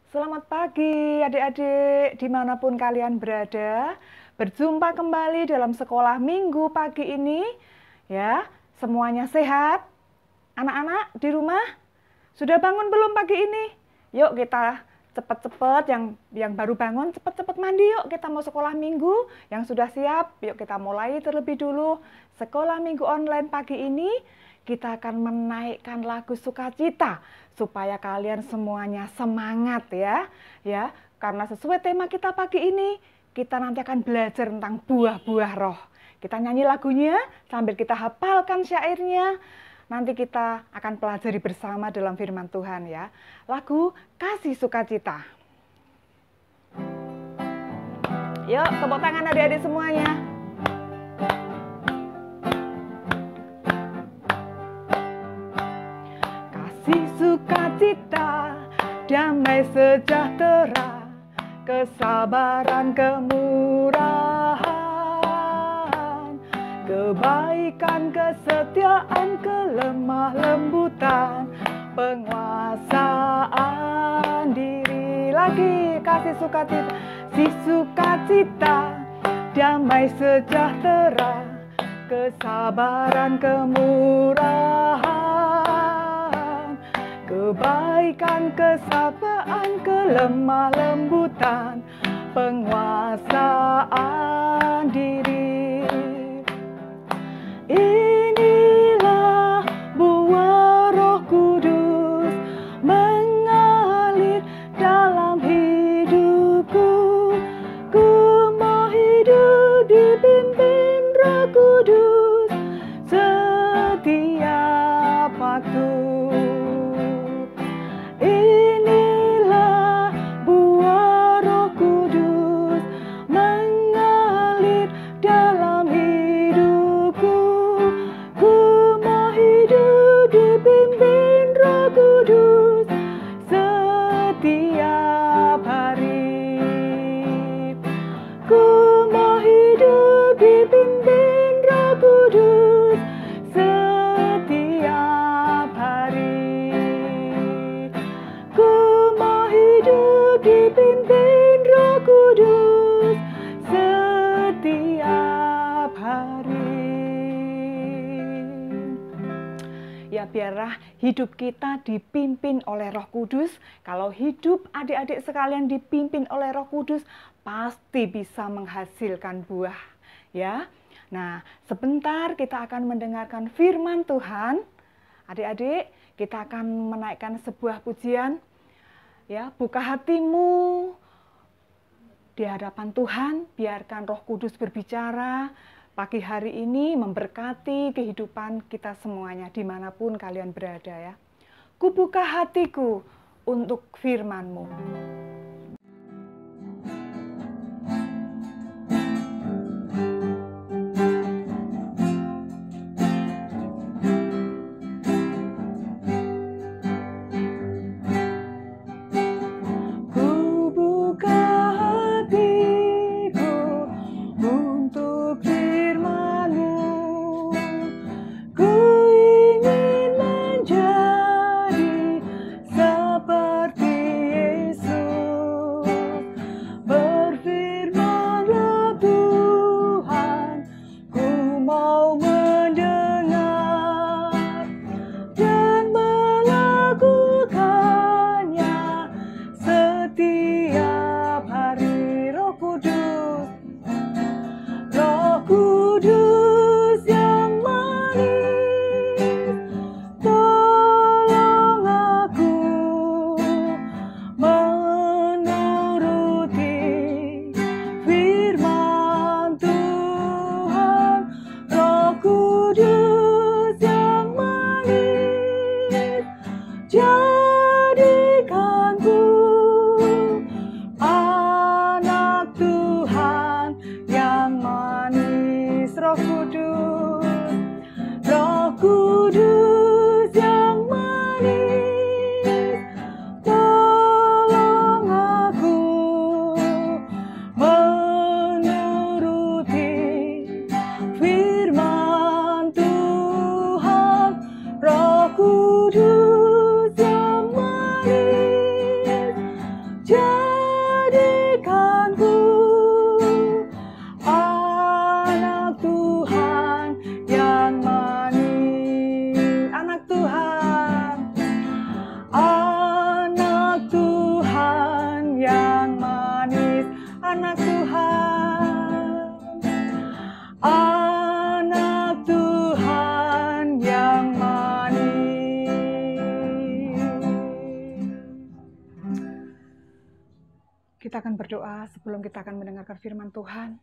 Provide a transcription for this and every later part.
Selamat pagi adik-adik dimanapun kalian berada. Berjumpa kembali dalam sekolah minggu pagi ini. Ya, semuanya sehat? Anak-anak di rumah sudah bangun belum pagi ini? Yuk kita cepat-cepat, yang baru bangun cepat-cepat mandi yuk, kita mau sekolah minggu. Yang sudah siap, yuk kita mulai terlebih dulu. Sekolah minggu online pagi ini kita akan menaikkan lagu sukacita supaya kalian semuanya semangat ya. Ya, karena sesuai tema kita pagi ini, kita nanti akan belajar tentang buah-buah roh. Kita nyanyi lagunya sambil kita hafalkan syairnya. Nanti kita akan pelajari bersama dalam firman Tuhan ya. Lagu Kasih Sukacita. Yuk, tepuk tangan adik-adik semuanya. Kasih sukacita, damai sejahtera, kesabaran, kemurahan, kebaikan, kesetiaan, kelemah lembutan, penguasaan diri. Lagi kasih sukacita, damai sejahtera, kesabaran, kemurahan, kebaikan, kesabaran, kelemah lembutan, penguasaan diri. Inilah buah Roh Kudus mengalir dalam hidupku. Ku mau hidup dipimpin Roh Kudus setiap waktu. Inilah buah Roh Kudus mengalir dalam hidupku. Ku mau hidup dipimpin Roh Kudus setiap hari. Ku mau hidup dipimpin Roh Kudus setiap hari. Ku mau hidup dipimpin Roh Kudus setiap hari. Ya, biarlah hidup kita dipimpin oleh Roh Kudus. Kalau hidup adik-adik sekalian dipimpin oleh Roh Kudus, pasti bisa menghasilkan buah. Ya. Nah, sebentar kita akan mendengarkan firman Tuhan. Adik-adik, kita akan menaikkan sebuah pujian. Ya, buka hatimu di hadapan Tuhan, biarkan Roh Kudus berbicara pagi hari ini, memberkati kehidupan kita semuanya dimanapun kalian berada ya. Kubuka hatiku untuk firman-Mu. Seperti Yesus. akan berdoa sebelum kita akan mendengarkan firman Tuhan.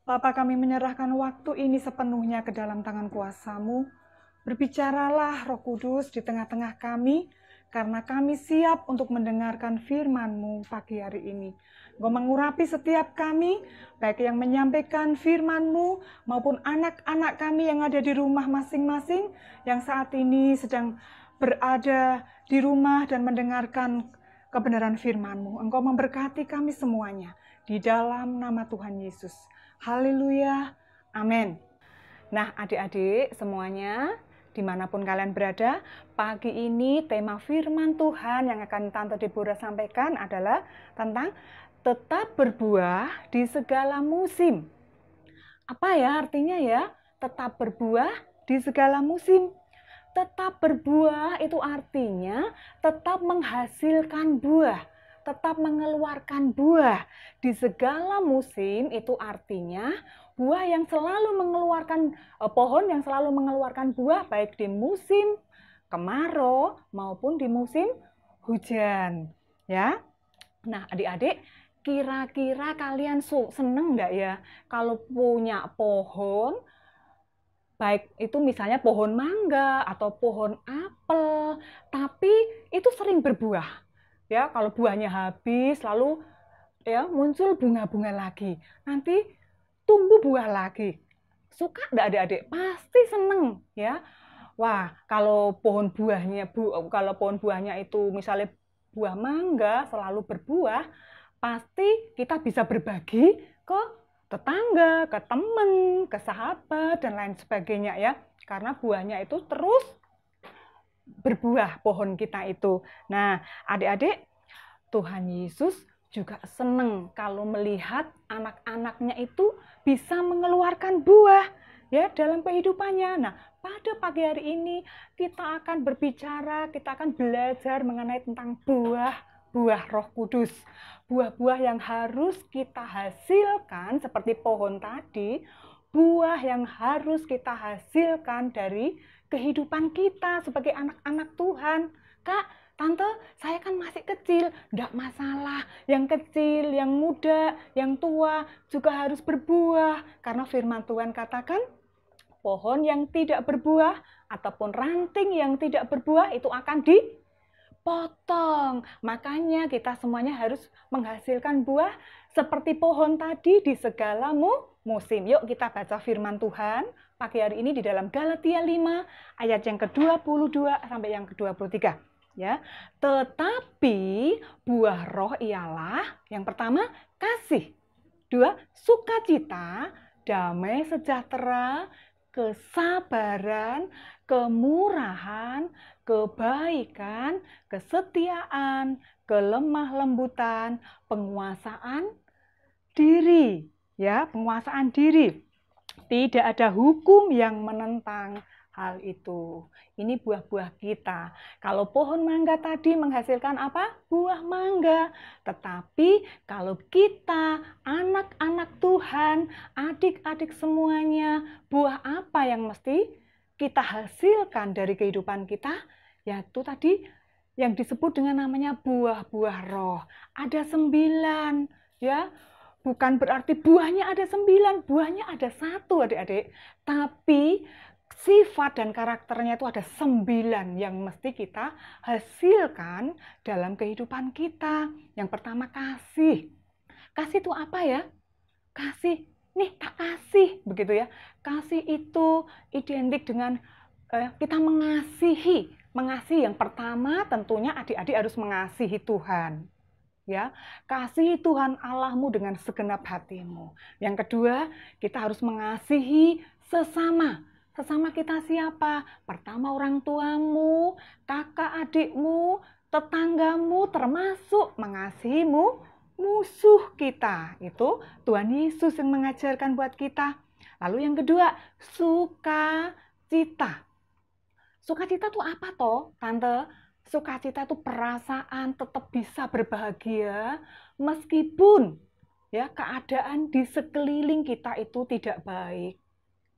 Bapa, kami menyerahkan waktu ini sepenuhnya ke dalam tangan kuasa-Mu. Berbicaralah Roh Kudus di tengah-tengah kami, karena kami siap untuk mendengarkan firman-Mu pagi hari ini. Engkau mengurapi setiap kami, baik yang menyampaikan firman-Mu maupun anak-anak kami yang ada di rumah masing-masing, yang saat ini sedang berada di rumah dan mendengarkan kebenaran firman-Mu. Engkau memberkati kami semuanya di dalam nama Tuhan Yesus. Haleluya. Amin. Nah, adik-adik semuanya, dimanapun kalian berada, pagi ini tema firman Tuhan yang akan Tante Deborah sampaikan adalah tentang tetap berbuah di segala musim. Apa ya artinya ya? Tetap berbuah di segala musim. Tetap berbuah itu artinya tetap menghasilkan buah, tetap mengeluarkan buah. Di segala musim itu artinya buah yang selalu mengeluarkan, pohon yang selalu mengeluarkan buah baik di musim kemarau maupun di musim hujan. Ya. Nah, adik-adik, kira-kira kalian seneng nggak ya kalau punya pohon, baik itu misalnya pohon mangga atau pohon apel, tapi itu sering berbuah. Ya, kalau buahnya habis lalu ya muncul bunga-bunga lagi. Nanti tumbuh buah lagi. Suka enggak adik-adik? Pasti seneng ya. Wah, kalau pohon buahnya itu misalnya buah mangga selalu berbuah, pasti kita bisa berbagi ke tetangga, ke teman, ke sahabat, dan lain sebagainya ya. Karena buahnya itu terus berbuah pohon kita itu. Nah, adik-adik, Tuhan Yesus juga senang kalau melihat anak-anaknya itu bisa mengeluarkan buah ya dalam kehidupannya. Nah, pada pagi hari ini kita akan berbicara, kita akan belajar mengenai tentang buah Roh Kudus. Buah-buah yang harus kita hasilkan seperti pohon tadi, buah yang harus kita hasilkan dari kehidupan kita sebagai anak-anak Tuhan. Kak, Tante, saya kan masih kecil, enggak masalah. Yang kecil, yang muda, yang tua juga harus berbuah. Karena firman Tuhan katakan, pohon yang tidak berbuah ataupun ranting yang tidak berbuah itu akan dipotong. Makanya kita semuanya harus menghasilkan buah seperti pohon tadi di segala musim. Yuk kita baca firman Tuhan pagi hari ini di dalam Galatia 5 ayat yang ke-22 sampai yang ke-23. Ya, tetapi buah roh ialah yang pertama kasih, dua sukacita, damai sejahtera, kesabaran, kemurahan, kebaikan, kesetiaan, kelemah lembutan, penguasaan diri, ya, penguasaan diri. Tidak ada hukum yang menentang hal itu. Ini buah-buah kita. Kalau pohon mangga tadi menghasilkan apa? Buah mangga. Tetapi kalau kita, anak-anak Tuhan, adik-adik semuanya, buah apa yang mesti kita hasilkan dari kehidupan kita? Yaitu tadi yang disebut dengan namanya buah-buah roh. Ada 9, ya. Bukan berarti buahnya ada 9, buahnya ada 1, adik-adik. Tapi sifat dan karakternya itu ada 9 yang mesti kita hasilkan dalam kehidupan kita. Yang pertama kasih. Kasih itu apa ya? Kasih, nih tak kasih, begitu ya. Kasih itu identik dengan kita mengasihi. Mengasihi yang pertama tentunya adik-adik harus mengasihi Tuhan. Ya, kasihi Tuhan Allahmu dengan segenap hatimu. Yang kedua, kita harus mengasihi sesama. Sesama kita siapa? Pertama orang tuamu, kakak adikmu, tetanggamu, termasuk mengasihimu musuh kita. Itu Tuhan Yesus yang mengajarkan buat kita. Lalu yang kedua, sukacita. Sukacita itu apa toh, Tante? Sukacita itu perasaan tetap bisa berbahagia meskipun ya keadaan di sekeliling kita itu tidak baik.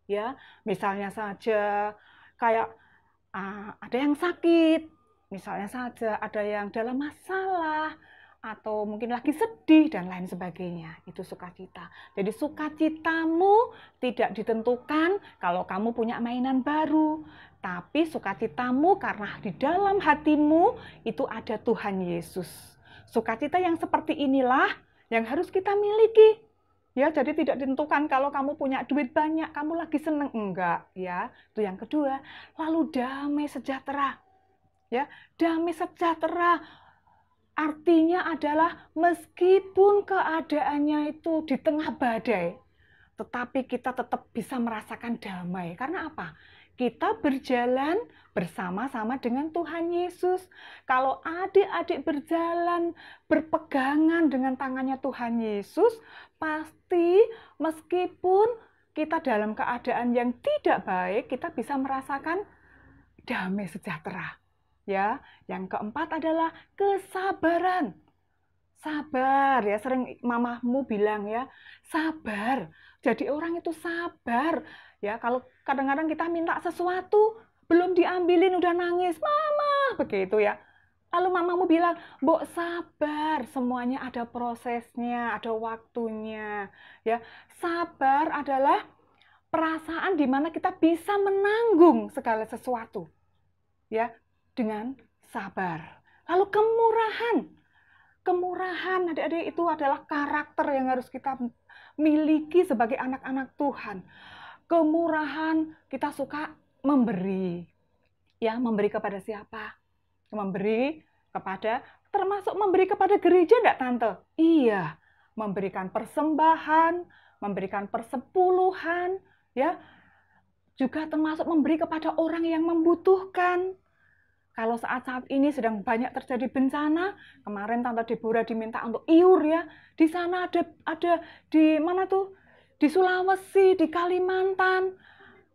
Ya, misalnya saja kayak ada yang sakit, misalnya saja ada yang dalam masalah, atau mungkin lagi sedih dan lain sebagainya. Itu sukacita. Jadi sukacitamu tidak ditentukan kalau kamu punya mainan baru, tapi sukacitamu karena di dalam hatimu itu ada Tuhan Yesus. Sukacita yang seperti inilah yang harus kita miliki. Ya, jadi tidak ditentukan kalau kamu punya duit banyak, kamu lagi seneng, enggak, ya. Itu yang kedua. Lalu damai sejahtera. Ya, damai sejahtera artinya adalah meskipun keadaannya itu di tengah badai, tetapi kita tetap bisa merasakan damai. Karena apa? Kita berjalan bersama-sama dengan Tuhan Yesus. Kalau adik-adik berjalan berpegangan dengan tangannya Tuhan Yesus, pasti meskipun kita dalam keadaan yang tidak baik, kita bisa merasakan damai sejahtera. Ya, yang keempat adalah kesabaran. Sabar ya, sering mamahmu bilang ya, sabar. Jadi orang itu sabar. Ya, kalau kadang-kadang kita minta sesuatu, belum diambilin udah nangis, "Mama," begitu ya. Lalu mamamu bilang, "Mbok sabar, semuanya ada prosesnya, ada waktunya." Ya, sabar adalah perasaan di mana kita bisa menanggung segala sesuatu. Ya, dengan sabar. Lalu kemurahan. Kemurahan, adik-adik, itu adalah karakter yang harus kita miliki sebagai anak-anak Tuhan. Kemurahan, kita suka memberi. Ya, memberi kepada siapa? Memberi kepada, termasuk memberi kepada gereja enggak, Tante? Iya, memberikan persembahan, memberikan persepuluhan, ya. Juga termasuk memberi kepada orang yang membutuhkan. Kalau saat-saat ini sedang banyak terjadi bencana, kemarin Tante Deborah diminta untuk iur ya. Di sana ada di mana tuh? Di Sulawesi, di Kalimantan.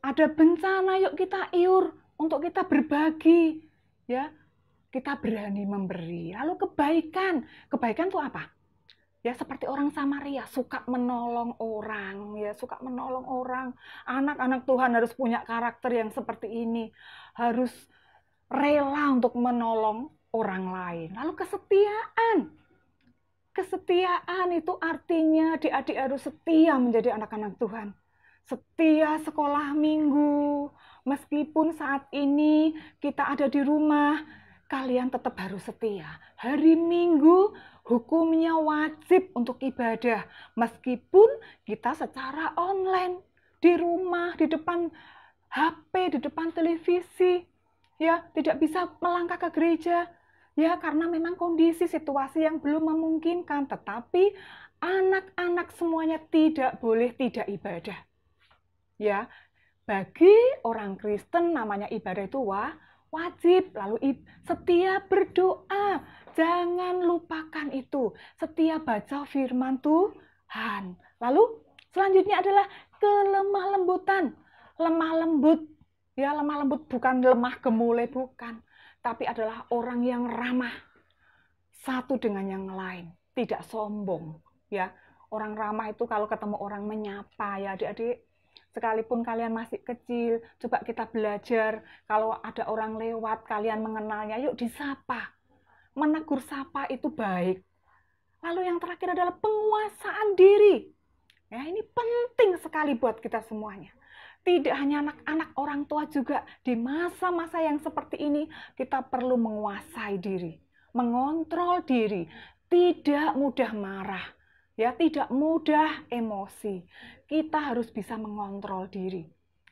Ada bencana, yuk kita iur untuk kita berbagi. Ya, kita berani memberi. Lalu kebaikan. Kebaikan itu apa? Ya, seperti orang Samaria, suka menolong orang, ya, suka menolong orang. Anak-anak Tuhan harus punya karakter yang seperti ini. Harus rela untuk menolong orang lain. Lalu kesetiaan. Kesetiaan itu artinya adik-adik harus setia menjadi anak-anak Tuhan. Setia sekolah minggu. Meskipun saat ini kita ada di rumah, kalian tetap harus setia. Hari Minggu hukumnya wajib untuk ibadah. Meskipun kita secara online, di rumah, di depan HP, di depan televisi. Ya, tidak bisa melangkah ke gereja, ya, karena memang kondisi situasi yang belum memungkinkan. Tetapi anak-anak semuanya tidak boleh tidak ibadah. Ya, bagi orang Kristen namanya ibadah itu wajib. Lalu setia berdoa, jangan lupakan itu. Setia baca firman Tuhan. Lalu selanjutnya adalah kelemah lembutan. Lemah lembut. Ya, lemah lembut bukan lemah gemulai, bukan. Tapi adalah orang yang ramah. Satu dengan yang lain. Tidak sombong. Ya, orang ramah itu kalau ketemu orang menyapa, ya adik-adik. Sekalipun kalian masih kecil, coba kita belajar. Kalau ada orang lewat, kalian mengenalnya, yuk disapa. Menegur sapa itu baik. Lalu yang terakhir adalah penguasaan diri. Ya, ini penting sekali buat kita semuanya. Tidak hanya anak-anak, orang tua juga. Di masa-masa yang seperti ini, kita perlu menguasai diri, mengontrol diri, tidak mudah marah, ya, tidak mudah emosi. Kita harus bisa mengontrol diri.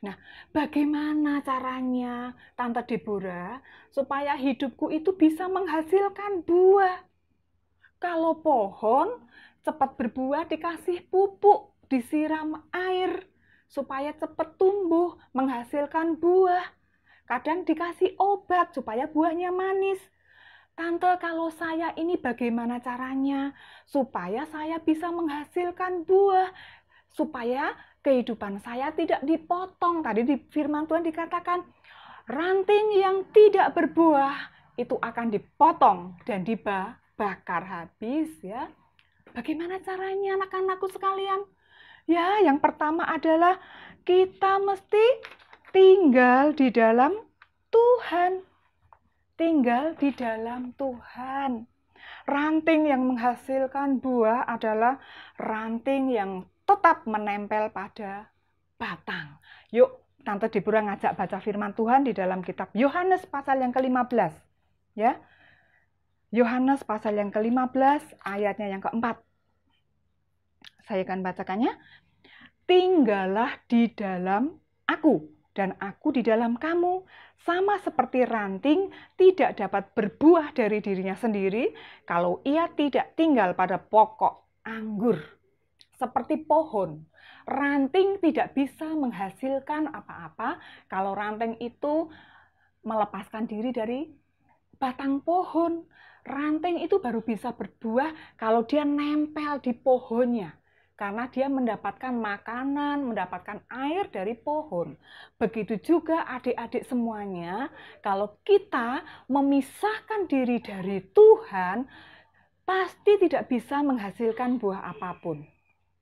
Nah, bagaimana caranya, Tante Deborah, supaya hidupku itu bisa menghasilkan buah? Kalau pohon cepat berbuah dikasih pupuk, disiram air, supaya cepat tumbuh, menghasilkan buah. Kadang dikasih obat supaya buahnya manis. Tante, kalau saya ini bagaimana caranya supaya saya bisa menghasilkan buah, supaya kehidupan saya tidak dipotong. Tadi di firman Tuhan dikatakan, ranting yang tidak berbuah itu akan dipotong dan dibakar habis, ya. Bagaimana caranya, anak-anakku sekalian? Ya, yang pertama adalah kita mesti tinggal di dalam Tuhan. Tinggal di dalam Tuhan. Ranting yang menghasilkan buah adalah ranting yang tetap menempel pada batang. Yuk, Tante Deborah ngajak baca firman Tuhan di dalam kitab Yohanes pasal yang ke-15. Ya. Yohanes pasal yang ke-15 ayatnya yang keempat. Saya akan bacakannya. Tinggallah di dalam aku dan aku di dalam kamu. Sama seperti ranting tidak dapat berbuah dari dirinya sendiri kalau ia tidak tinggal pada pokok anggur. Seperti pohon, ranting tidak bisa menghasilkan apa-apa kalau ranting itu melepaskan diri dari batang pohon. Ranting itu baru bisa berbuah kalau dia nempel di pohonnya. Karena dia mendapatkan makanan, mendapatkan air dari pohon. Begitu juga adik-adik semuanya, kalau kita memisahkan diri dari Tuhan, pasti tidak bisa menghasilkan buah apapun.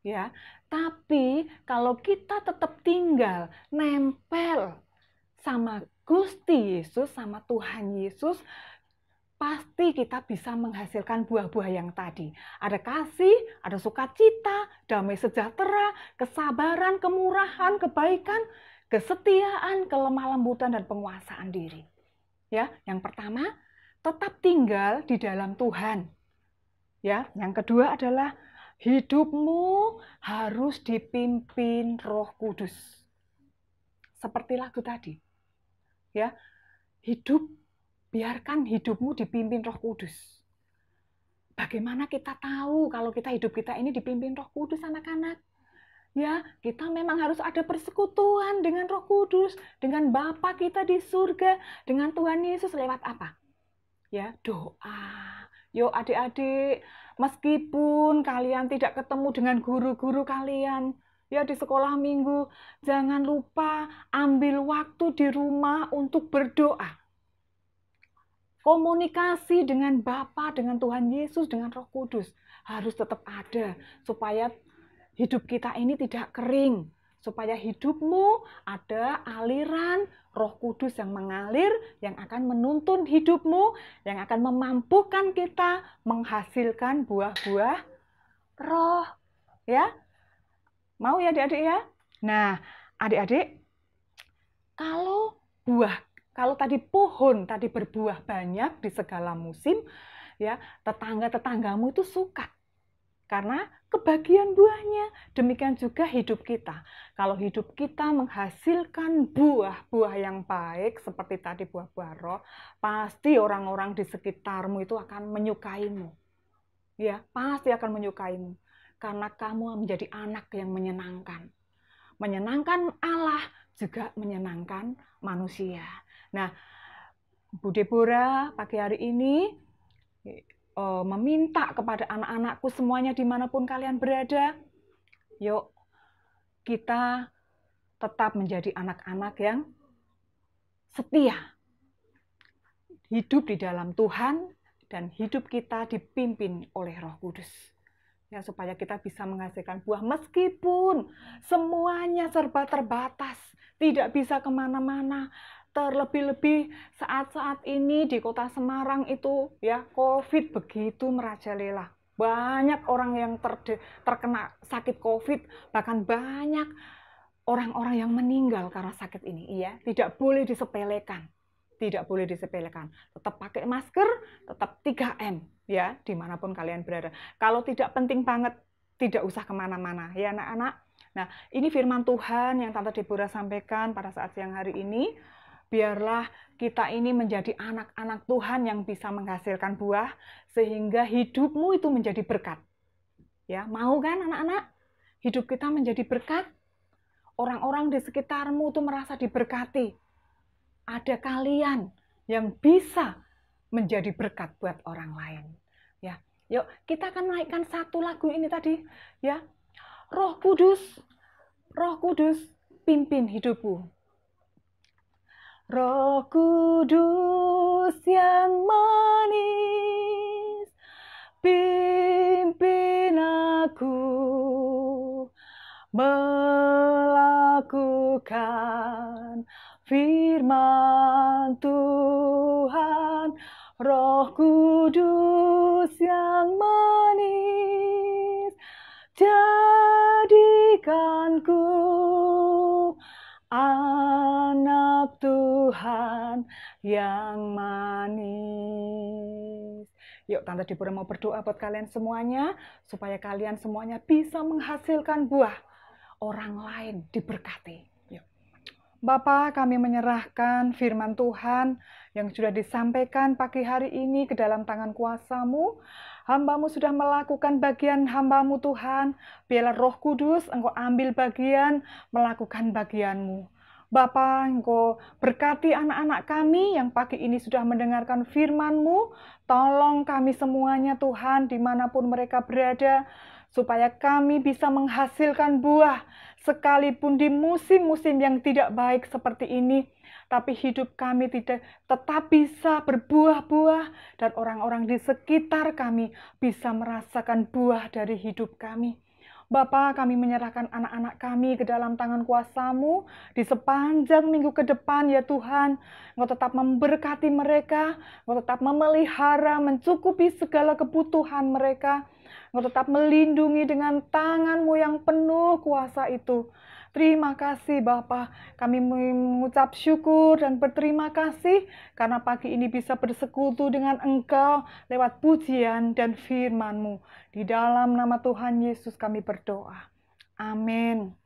Ya, tapi kalau kita tetap tinggal, nempel sama Gusti Yesus, sama Tuhan Yesus, pasti kita bisa menghasilkan buah-buah yang tadi. Ada kasih, ada sukacita, damai sejahtera, kesabaran, kemurahan, kebaikan, kesetiaan, kelemah lembutan, dan penguasaan diri. Ya, yang pertama, tetap tinggal di dalam Tuhan. Ya, yang kedua adalah hidupmu harus dipimpin Roh Kudus. Seperti lagu tadi. Ya, biarkan hidupmu dipimpin Roh Kudus. Bagaimana kita tahu kalau hidup kita ini dipimpin Roh Kudus, anak-anak? Ya, kita memang harus ada persekutuan dengan Roh Kudus, dengan Bapa kita di surga, dengan Tuhan Yesus lewat apa? Ya, doa. Yuk adik-adik, meskipun kalian tidak ketemu dengan guru-guru kalian, ya di sekolah minggu, jangan lupa ambil waktu di rumah untuk berdoa. Komunikasi dengan Bapa, dengan Tuhan Yesus, dengan Roh Kudus harus tetap ada supaya hidup kita ini tidak kering, supaya hidupmu ada aliran Roh Kudus yang mengalir, yang akan menuntun hidupmu, yang akan memampukan kita menghasilkan buah-buah roh. Ya, mau ya adik-adik ya? Nah, adik-adik, kalau tadi pohon tadi berbuah banyak di segala musim, ya tetangga-tetanggamu itu suka karena kebagian buahnya. Demikian juga hidup kita. Kalau hidup kita menghasilkan buah-buah yang baik seperti tadi buah-buah roh, pasti orang-orang di sekitarmu itu akan menyukaimu. Ya, pasti akan menyukaimu karena kamu menjadi anak yang menyenangkan. Menyenangkan Allah juga menyenangkan manusia. Nah, Bu Deborah pagi hari ini meminta kepada anak-anakku semuanya dimanapun kalian berada, yuk kita tetap menjadi anak-anak yang setia, hidup di dalam Tuhan, dan hidup kita dipimpin oleh Roh Kudus. Ya, supaya kita bisa menghasilkan buah meskipun semuanya serba terbatas, tidak bisa kemana-mana. Terlebih-lebih saat-saat ini di kota Semarang itu ya COVID begitu merajalela. Banyak orang yang terkena sakit COVID, bahkan banyak orang-orang yang meninggal karena sakit ini. Iya, tidak boleh disepelekan. Tidak boleh disepelekan. Tetap pakai masker, tetap 3M ya, dimanapun kalian berada. Kalau tidak penting banget, tidak usah kemana-mana ya anak-anak. Nah, ini firman Tuhan yang Tante Deborah sampaikan pada saat siang hari ini. Biarlah kita ini menjadi anak-anak Tuhan yang bisa menghasilkan buah, sehingga hidupmu itu menjadi berkat. Ya, mau kan anak-anak? Hidup kita menjadi berkat. Orang-orang di sekitarmu itu merasa diberkati. Ada kalian yang bisa menjadi berkat buat orang lain. Ya, yuk kita akan naikkan satu lagu ini tadi. Ya, Roh Kudus, pimpin hidupku. Roh Kudus yang manis, pimpin aku melakukan firman Tuhan. Roh Kudus yang Tuhan yang manis. Yuk, Tante Deborah mau berdoa buat kalian semuanya, supaya kalian semuanya bisa menghasilkan buah. Orang lain diberkati. Yuk. Bapa, kami menyerahkan firman Tuhan yang sudah disampaikan pagi hari ini ke dalam tangan kuasa-Mu. Hamba-Mu sudah melakukan bagian hamba-Mu Tuhan. Biarlah Roh Kudus Engkau ambil bagian, melakukan bagian-Mu. Bapa, Engkau berkati anak-anak kami yang pagi ini sudah mendengarkan firman-Mu. Tolong kami semuanya Tuhan, dimanapun mereka berada, supaya kami bisa menghasilkan buah, sekalipun di musim-musim yang tidak baik seperti ini. Tapi hidup kami tetap bisa berbuah-buah, dan orang-orang di sekitar kami bisa merasakan buah dari hidup kami. Bapa, kami menyerahkan anak-anak kami ke dalam tangan kuasa-Mu di sepanjang minggu ke depan ya Tuhan. Engkau tetap memberkati mereka, Engkau tetap memelihara, mencukupi segala kebutuhan mereka. Engkau tetap melindungi dengan tangan-Mu yang penuh kuasa itu. Terima kasih Bapa, kami mengucap syukur dan berterima kasih karena pagi ini bisa bersekutu dengan Engkau lewat pujian dan firman-Mu. Di dalam nama Tuhan Yesus kami berdoa. Amin.